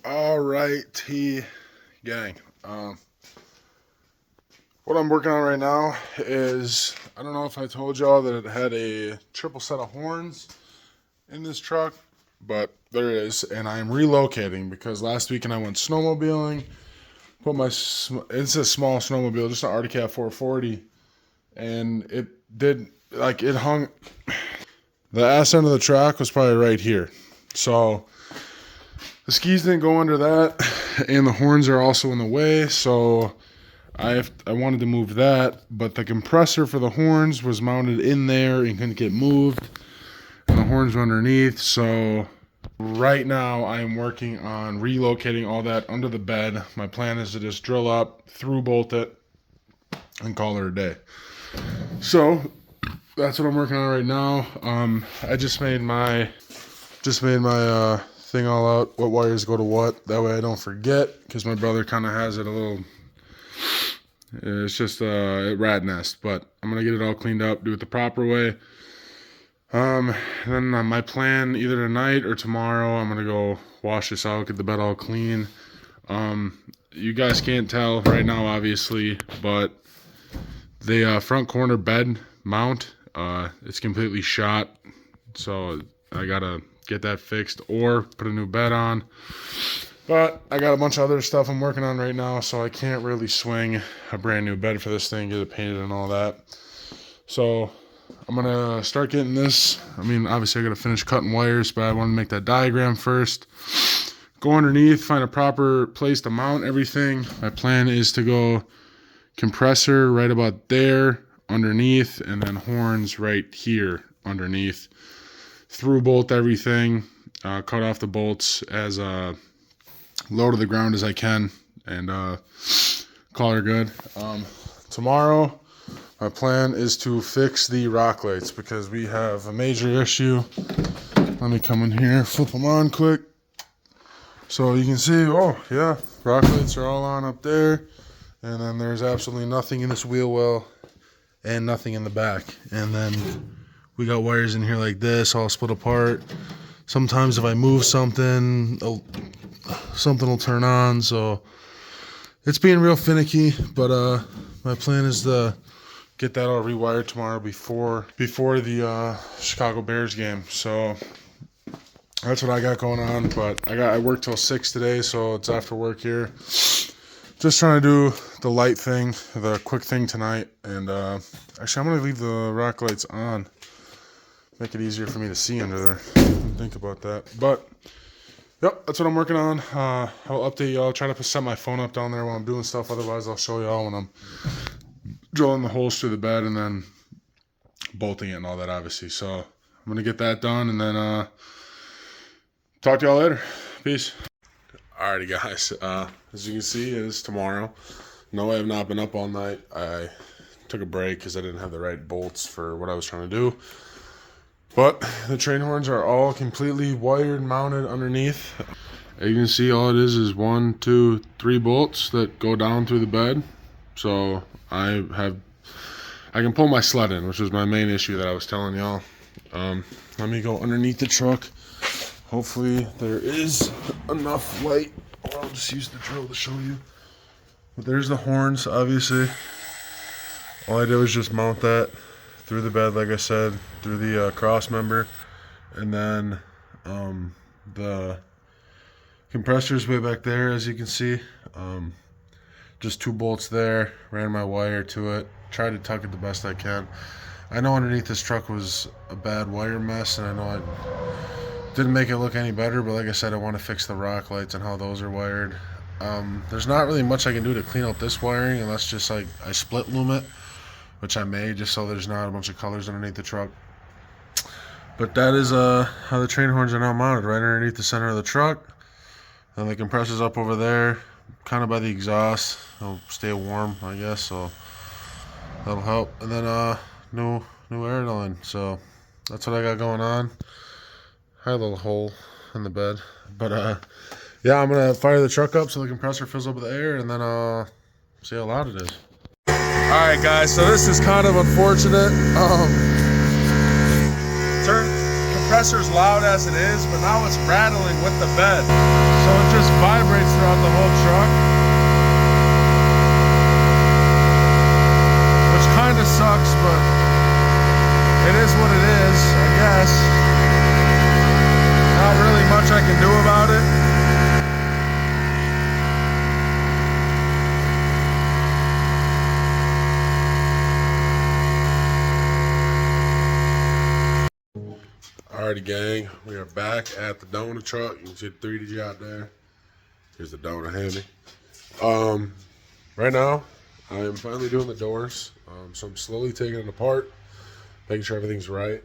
All right, T gang. What I'm working on right now is, I don't know if I told y'all that it had a triple set of horns in this truck, but there it is. And I'm relocating because last weekend I went snowmobiling. It's a small snowmobile, just an Arctic Cat 440, and it hung. The ass end of the track was probably right here, so the skis didn't go under that, and the horns are also in the way. So I wanted to move that, but the compressor for the horns was mounted in there and couldn't get moved, and the horns were underneath. So right now I am working on relocating all that under the bed. My plan is to just drill up, through bolt it, and call it a day. So that's what I'm working on right now. I just made my thing all out, what wires go to what. That way I don't forget, because my brother kind of has it a little. It's just a rat nest, but I'm gonna get it all cleaned up, do it the proper way. Then my plan, either tonight or tomorrow, I'm gonna go wash this out, get the bed all clean. You guys can't tell right now, obviously, but the front corner bed mount, it's completely shot, so I gotta get that fixed or put a new bed on. But I got a bunch of other stuff I'm working on right now, so I can't really swing a brand new bed for this thing, get it painted and all that. So I'm gonna start getting this. I mean, obviously I gotta finish cutting wires, but I want to make that diagram first. Go underneath, find a proper place to mount everything. My plan is to go compressor right about there underneath, and then horns right here underneath. Through bolt everything, cut off the bolts as low to the ground as I can, and call her good. Tomorrow my plan is to fix the rock lights, because we have a major issue. Let me come in here, flip them on quick, so you can see. Oh yeah, rock lights are all on up there, and then there's absolutely nothing in this wheel well and nothing in the back. And then we got wires in here like this, all split apart. Sometimes if I move something will turn on, so it's being real finicky. But my plan is to get that all rewired tomorrow before the Chicago Bears game. So that's what I got going on. But I work till 6 today, so it's after work here. Just trying to do the light thing, the quick thing tonight. And actually, I'm gonna leave the rock lights on, make it easier for me to see under there. Think about that. But yep, that's what I'm working on. I'll update y'all. Try to set my phone up down there while I'm doing stuff. Otherwise, I'll show y'all when I'm drilling the holes through the bed and then bolting it and all that, obviously. So I'm gonna get that done, and then talk to y'all later. Peace. Alrighty, guys. As you can see, it is tomorrow. No, I have not been up all night. I took a break because I didn't have the right bolts for what I was trying to do. But the train horns are all completely wired, mounted underneath. As you can see, all it is 1, 2, 3 bolts that go down through the bed. So I can pull my sled in, which was my main issue that I was telling y'all. Let me go underneath the truck. Hopefully there is enough light, or I'll just use the drill to show you. But there's the horns, obviously. All I did was just mount that through the bed, like I said, through the cross member, and then the compressor's way back there, as you can see. Just 2 bolts there, ran my wire to it, tried to tuck it the best I can. I know underneath this truck was a bad wire mess, and I know I didn't make it look any better, but like I said, I want to fix the rock lights and how those are wired. There's not really much I can do to clean out this wiring, unless just like I split loom it, which I may, just so there's not a bunch of colors underneath the truck. But that is how the train horns are now mounted, right underneath the center of the truck. And the compressor's up over there, kind of by the exhaust. It'll stay warm, I guess, so that'll help. And then new air line. So that's what I got going on. I had a little hole in the bed, but yeah, I'm gonna fire the truck up so the compressor fills up with air, and then see how loud it is. Alright guys, so this is kind of unfortunate. compressor's loud as it is, but now it's rattling with the bed. So it just vibrates throughout the whole truck. Which kind of sucks, but it is what it is, I guess. Not really much I can do about it. Alrighty, gang, we are back at the donut truck. You can see the 3D out there. Here's the donut handy. Right now, I am finally doing the doors. So I'm slowly taking it apart, making sure everything's right.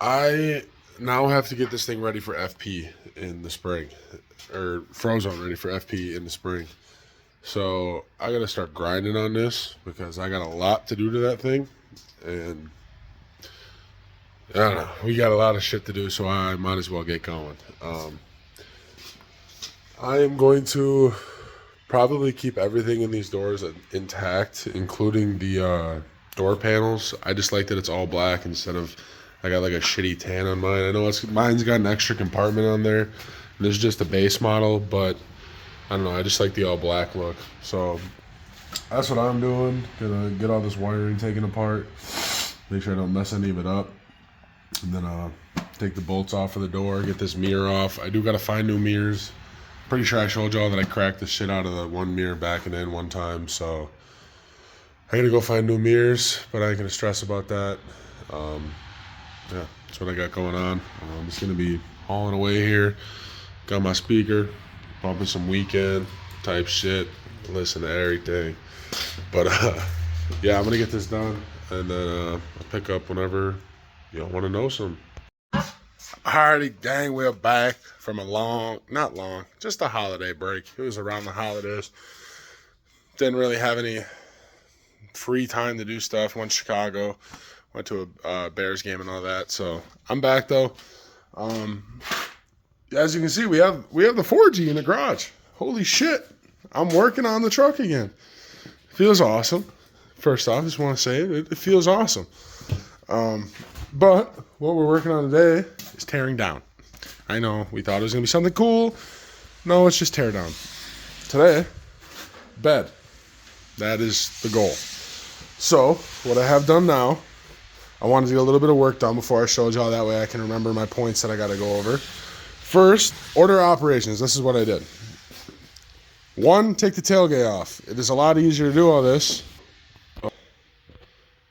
I now have to get this thing ready for FP in the spring, or Frozone ready for FP in the spring. So I gotta start grinding on this because I got a lot to do to that thing, and I don't know, we got a lot of shit to do, so I might as well get going. I am going to probably keep everything in these doors intact, including the door panels. I just like that it's all black instead of, I got like a shitty tan on mine. I know mine's got an extra compartment on there. There's just a base model, but I don't know, I just like the all black look. So that's what I'm doing. Gonna get all this wiring taken apart, make sure I don't mess any of it up. And then take the bolts off of the door, get this mirror off. I do gotta find new mirrors. Pretty sure I showed y'all that I cracked the shit out of the one mirror back and in one time, so I gotta go find new mirrors, but I ain't gonna stress about that. Yeah, that's what I got going on. I'm just gonna be hauling away here. Got my speaker, bumping some Weekend type shit, listen to everything. But yeah, I'm gonna get this done, and then I'll pick up whenever y'all want to know some. Alrighty, gang, we're back from not long, just a holiday break. It was around the holidays. Didn't really have any free time to do stuff. Went to Chicago, went to a Bears game and all that. So I'm back though. As you can see, we have the 4G in the garage. Holy shit! I'm working on the truck again. Feels awesome. First off, I just want to say it feels awesome. But what we're working on today is tearing down. I know, we thought it was going to be something cool. No, it's just tear down. Today, bed. That is the goal. So, what I have done now, I wanted to get a little bit of work done before I showed y'all. That way I can remember my points that I got to go over. First, order operations. This is what I did. 1, take the tailgate off. It is a lot easier to do all this.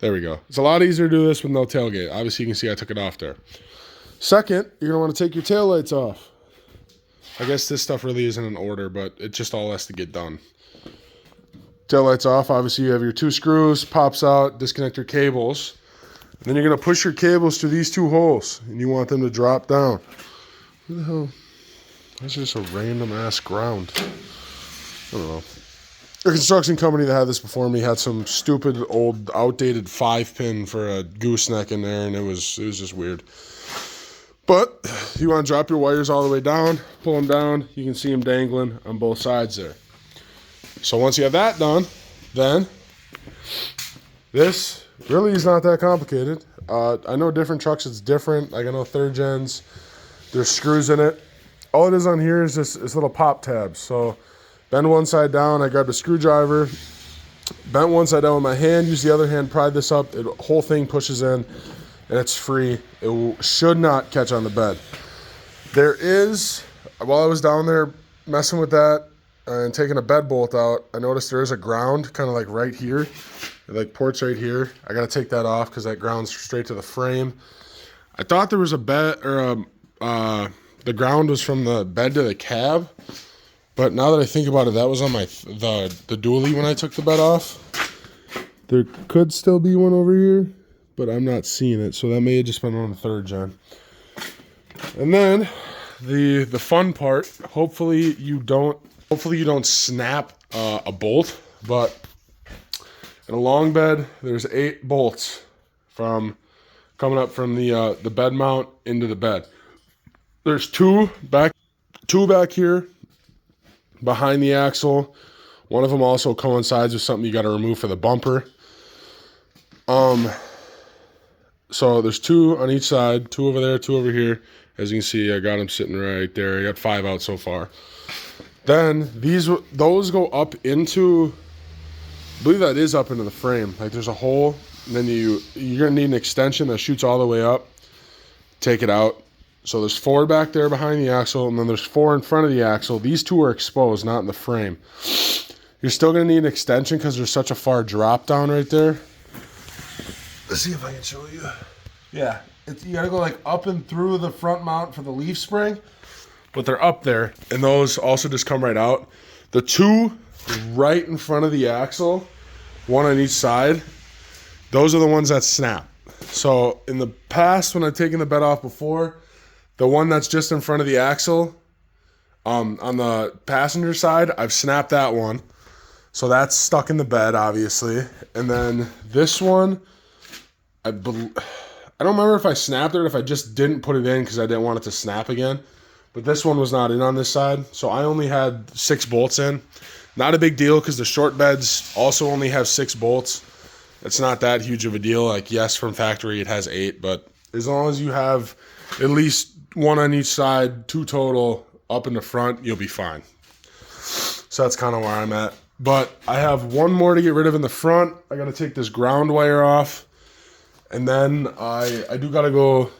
There we go. It's a lot easier to do this with no tailgate. Obviously, you can see I took it off there. Second, you're going to want to take your taillights off. I guess this stuff really isn't in order, but it just all has to get done. Taillights off. Obviously, you have your 2 screws, pops out, disconnect your cables. And then you're going to push your cables through these 2 holes, and you want them to drop down. What the hell? That's just a random-ass ground. I don't know. A construction company that had this before me had some stupid old outdated 5-pin for a gooseneck in there, and it was just weird. But you want to drop your wires all the way down, pull them down. You can see them dangling on both sides there. So once you have that done, then this really is not that complicated. I know different trucks, it's different. Like I know 3rd gens, there's screws in it. All it is on here is this little pop tabs. So bend one side down, I grabbed a screwdriver, bent one side down with my hand, use the other hand, pry this up, the whole thing pushes in, and it's free. It should not catch on the bed. There is, while I was down there messing with that and taking a bed bolt out, I noticed there is a ground kind of like right here, like ports right here. I got to take that off because that grounds straight to the frame. I thought there was a bed, or the ground was from the bed to the cab. But now that I think about it, that was on the dually when I took the bed off. There could still be one over here, but I'm not seeing it. So that may have just been on the 3rd gen. And then the fun part, hopefully you don't snap a bolt, but in a long bed, there's 8 bolts coming up from the bed mount into the bed. There's 2 back here behind the axle. One of them also coincides with something you got to remove for the bumper. So there's 2 on each side, 2 over there, 2 over here. As you can see, I got them sitting right there. I got 5 out so far. Then those go up into, I believe that is up into the frame. Like there's a hole, and then you're gonna need an extension that shoots all the way up. Take it out. So there's 4 back there behind the axle, and then there's 4 in front of the axle. These 2 are exposed, not in the frame. You're still gonna need an extension because there's such a far drop down right there. Let's see if I can show you. Yeah, you gotta go like up and through the front mount for the leaf spring, but they're up there, and those also just come right out. The 2 right in front of the axle, 1 on each side, those are the ones that snap. So in the past, when I've taken the bed off before, the one that's just in front of the axle, on the passenger side, I've snapped that one. So that's stuck in the bed, obviously. And then this one, I don't remember if I snapped it or if I just didn't put it in because I didn't want it to snap again. But this one was not in on this side. So I only had 6 bolts in. Not a big deal because the short beds also only have 6 bolts. It's not that huge of a deal. Like, yes, from factory it has 8. But as long as you have at least 1 on each side, 2 total up in the front, you'll be fine. So that's kind of where I'm at. But I have 1 more to get rid of in the front. I got to take this ground wire off. And then I do got to go,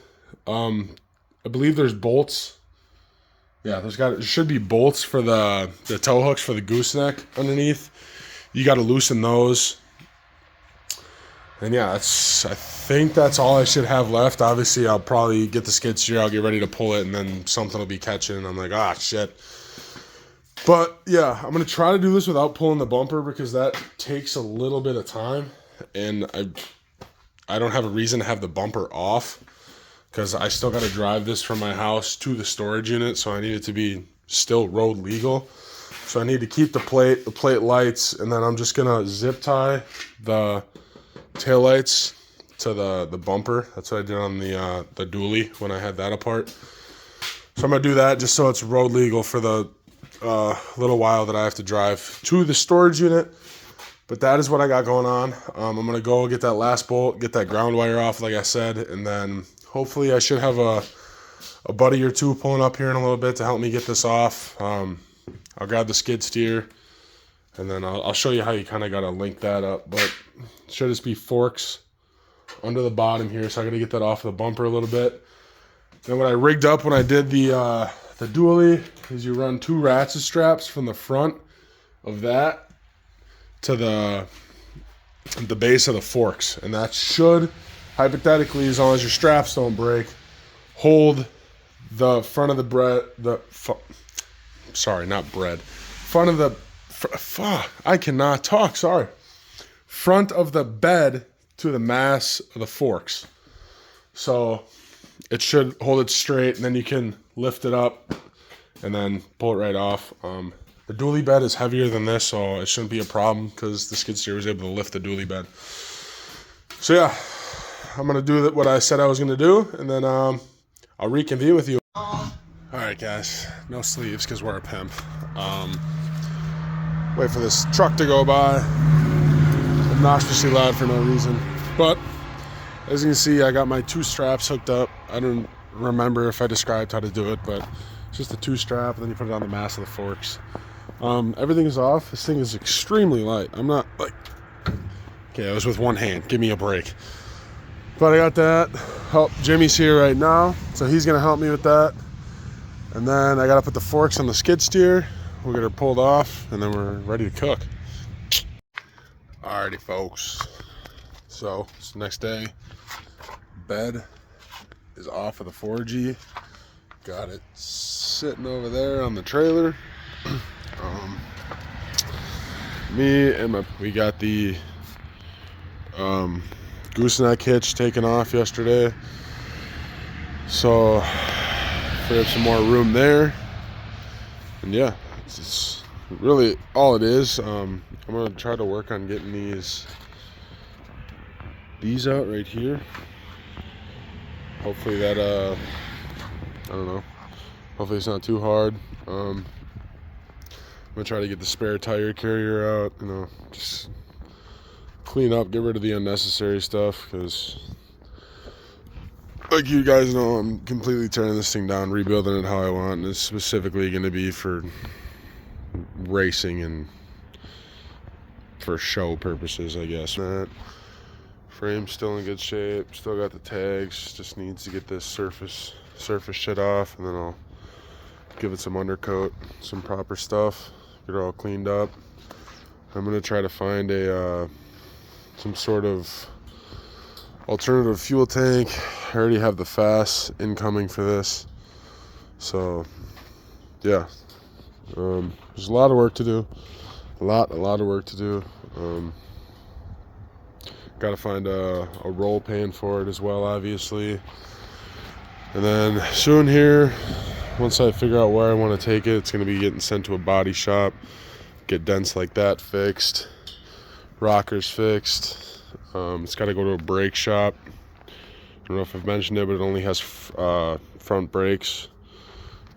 I believe there's bolts. Yeah, there should be bolts for the tow hooks for the gooseneck underneath. You got to loosen those. And yeah, I think that's all I should have left. Obviously, I'll probably get the skid steer. I'll get ready to pull it, and then something will be catching. And I'm like, ah, shit. But yeah, I'm going to try to do this without pulling the bumper because that takes a little bit of time. And I don't have a reason to have the bumper off because I still got to drive this from my house to the storage unit. So I need it to be still road legal. So I need to keep the plate lights, and then I'm just going to zip tie the taillights to the bumper. That's what I did on the dually when I had that apart. So I'm going to do that just so it's road legal for the little while that I have to drive to the storage unit. But that is what I got going on. I'm going to go get that last bolt, get that ground wire off like I said, and then hopefully I should have a buddy or 2 pulling up here in a little bit to help me get this off. I'll grab the skid steer, and then I'll show you how you kind of got to link that up. But it should just be forks under the bottom here, so I got to get that off the bumper a little bit. Then what I rigged up when I did the dually is you run 2 ratchet straps from the front of that to the base of the forks, and that should, hypothetically, as long as your straps don't break, hold the front of the front of the I cannot talk, sorry. Front of the bed to the mass of the forks. So it should hold it straight, and then you can lift it up and then pull it right off. The dually bed is heavier than this, so it shouldn't be a problem because the skid steer was able to lift the dually bed. So yeah, I'm going to do what I said I was going to do, and then I'll reconvene with you. Alright guys, no sleeves because we're a pimp. Wait for this truck to go by. Obnoxiously loud for no reason. But as you can see, I got my 2 straps hooked up. I don't remember if I described how to do it, but it's just a 2 strap, and then you put it on the mass of the forks. Everything is off. This thing is extremely light. I'm not like, okay, I was with 1 hand. Give me a break. But I got that. Oh, Jimmy's here right now, so he's gonna help me with that. And then I gotta put the forks on the skid steer. We'll get her pulled off, and then we're ready to cook. Alrighty, folks. So it's the next day. Bed is off of the 4G. Got it sitting over there on the trailer. We got the gooseneck hitch taken off yesterday, so we have some more room there. And yeah, it's really all it is. I'm gonna try to work on getting these out right here. Hopefully that I don't know, hopefully it's not too hard. I'm gonna try to get the spare tire carrier out, just clean up, get rid of the unnecessary stuff, because like you guys know, I'm completely tearing this thing down, rebuilding it how I want. And it's specifically going to be for racing and for show purposes, I guess. That frame's still in good shape, still got the tags, just needs to get this surface shit off, and then I'll give it some undercoat, some proper stuff, get it all cleaned up. I'm gonna try to find a some sort of alternative fuel tank. I already have the FAS incoming for this, so yeah, there's a lot of work to do, a lot of work to do. Got to find a roll pan for it as well, obviously. And then soon here, once I figure out where I want to take it, it's going to be getting sent to a body shop, get dents like that fixed, rockers fixed. It's got to go to a brake shop. I don't know if I've mentioned it, but it only has front brakes,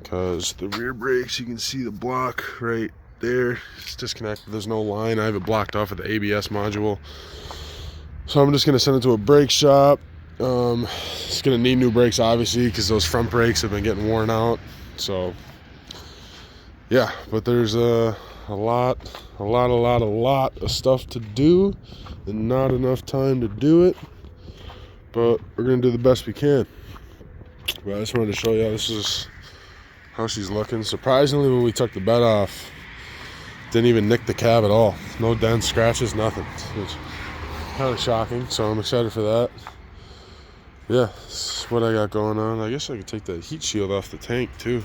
because the rear brakes, you can see the block right there, it's disconnected. There's no line. I have it blocked off at the ABS module. So I'm just going to send it to a brake shop. It's going to need new brakes, obviously, because those front brakes have been getting worn out. So, yeah, but there's a lot of stuff to do and not enough time to do it. But we're going to do the best we can. But I just wanted to show you, this is how she's looking. Surprisingly, when we took the bed off, didn't even nick the cab at all. No dents, scratches, nothing. It's kind of shocking, so I'm excited for that. Yeah, that's what I got going on. I guess I could take the heat shield off the tank too.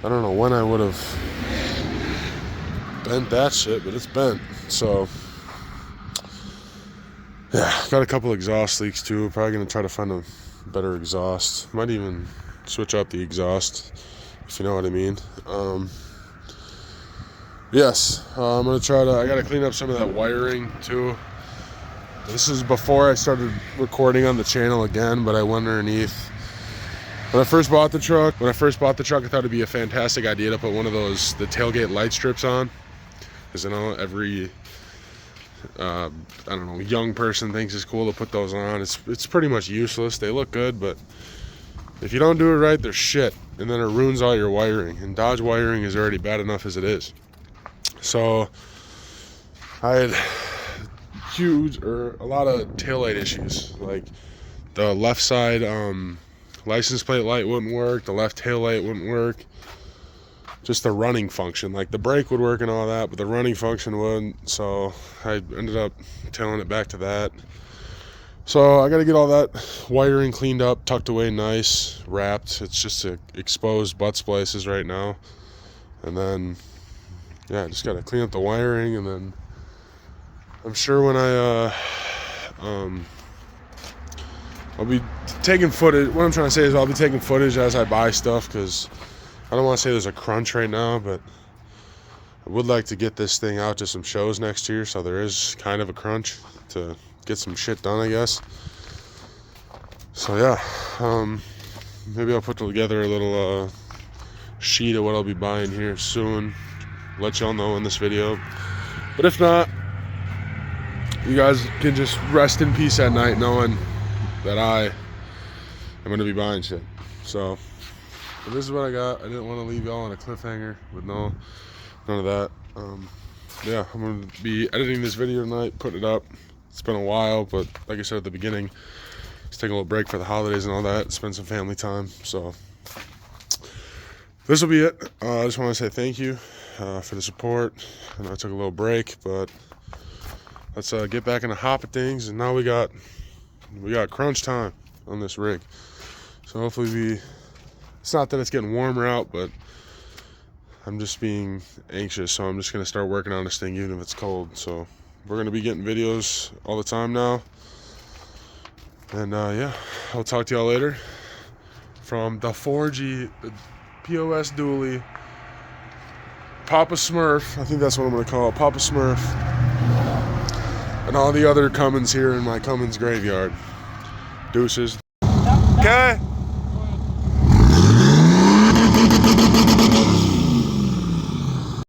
I don't know when I would have bent that shit, but it's bent. So yeah, got a couple exhaust leaks too. Probably gonna try to find a better exhaust. Might even switch up the exhaust, if you know what I mean. Yes, I'm gonna try to. I gotta clean up some of that wiring too. This is before I started recording on the channel again, but I went underneath. When I first bought the truck, I thought it'd be a fantastic idea to put one of those, the tailgate light strips on. Because I know every, I don't know, young person thinks it's cool to put those on. It's pretty much useless. They look good, but if you don't do it right, they're shit. And then it ruins all your wiring. And Dodge wiring is already bad enough as it is. So, I had a lot of taillight issues. Like the left side license plate light wouldn't work, the left tail light wouldn't work, just the running function. Like the brake would work and all that, but the running function wouldn't. So I ended up tailing it back to that. So I got to get all that wiring cleaned up, tucked away nice, wrapped. It's just exposed butt splices right now. And then yeah, I just got to clean up the wiring, and then I'm sure when I'll be taking footage. What I'm trying to say is I'll be taking footage as I buy stuff, because I don't want to say there's a crunch right now, but I would like to get this thing out to some shows next year, so there is kind of a crunch to get some shit done, I guess. So yeah, maybe I'll put together a little sheet of what I'll be buying here soon. Let y'all know in this video. But if not, you guys can just rest in peace at night knowing that I am going to be buying shit. So, but this is what I got. I didn't want to leave y'all on a cliffhanger with none of that. Yeah, I'm going to be editing this video tonight, putting it up. It's been a while, but like I said at the beginning, just taking a little break for the holidays and all that, spend some family time. So, this will be it. I just want to say thank you for the support. I know I took a little break, but let's get back in the hop of things. And now we got crunch time on this rig. So hopefully it's not that it's getting warmer out, but I'm just being anxious. So I'm just going to start working on this thing even if it's cold. So we're going to be getting videos all the time now. And yeah, I'll talk to y'all later from the 4G, the POS dually, Papa Smurf. I think that's what I'm going to call it, Papa Smurf. And all the other Cummins here in my Cummins graveyard. Deuces. Okay.